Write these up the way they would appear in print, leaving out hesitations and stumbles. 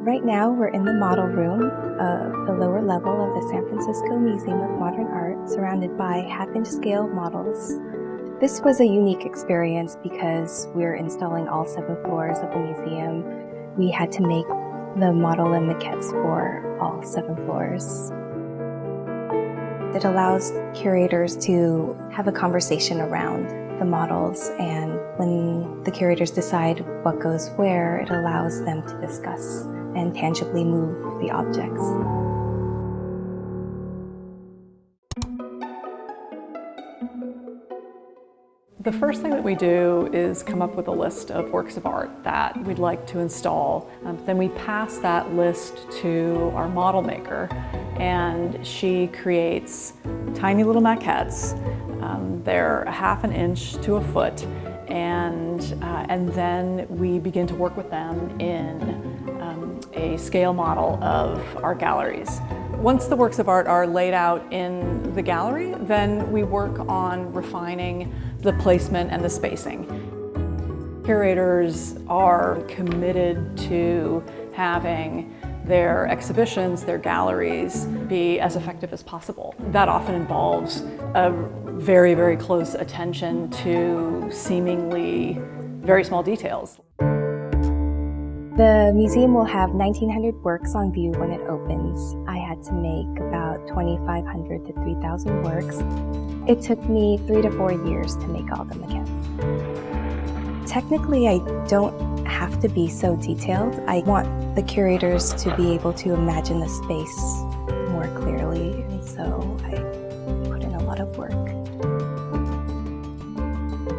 Right now, we're in the model room of the lower level of the San Francisco Museum of Modern Art, surrounded by half-inch scale models. This was a unique experience because we're installing all 7 floors of the museum. We had to make the model and maquettes for all 7 floors. It allows curators to have a conversation around the models, and when the curators decide what goes where, it allows them to discuss and tangibly move the objects. The first thing that we do is come up with a list of works of art that we'd like to install. Then we pass that list to our model maker, and she creates tiny little maquettes. They're 1/2 inch to 1 foot, and then we begin to work with them in a scale model of our galleries. Once the works of art are laid out in the gallery, then we work on refining the placement and the spacing. Curators are committed to having their exhibitions, their galleries, be as effective as possible. That often involves a very, very close attention to seemingly very small details. The museum will have 1,900 works on view when it opens. I had to make about 2,500 to 3,000 works. It took me 3 to 4 years to make all the maquettes. Technically, I don't have to be so detailed. I want the curators to be able to imagine the space more clearly, and so I put in a lot of work.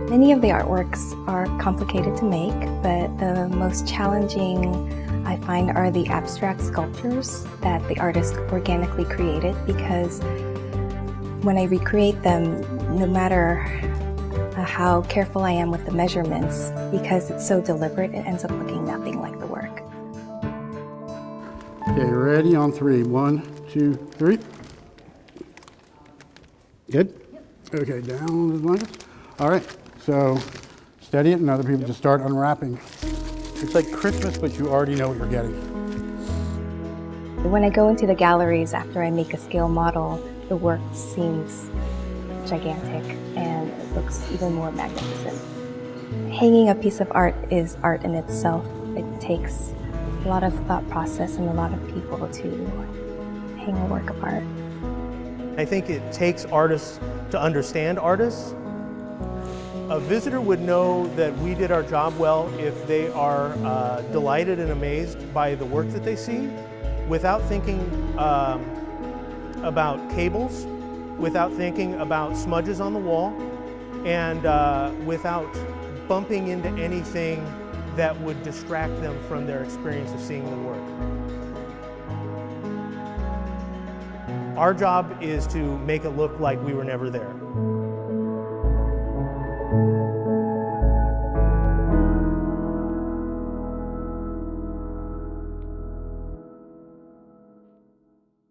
Many of the artworks are complicated to make, but the most challenging I find are the abstract sculptures that the artist organically created, because when I recreate them, no matter how careful I am with the measurements, because it's so deliberate, it ends up looking nothing like the work. Okay, ready on 3. 1, 2, 3. Good? Okay, down the blankets. All right, so steady it and other people just start unwrapping. It's like Christmas, but you already know what you're getting. When I go into the galleries after I make a scale model, the work seems gigantic and it looks even more magnificent. Hanging a piece of art is art in itself. It takes a lot of thought process and a lot of people to hang a work of art. I think it takes artists to understand artists. A visitor would know that we did our job well if they are delighted and amazed by the work that they see, without thinking about cables, without thinking about smudges on the wall, and without bumping into anything that would distract them from their experience of seeing the work. Our job is to make it look like we were never there.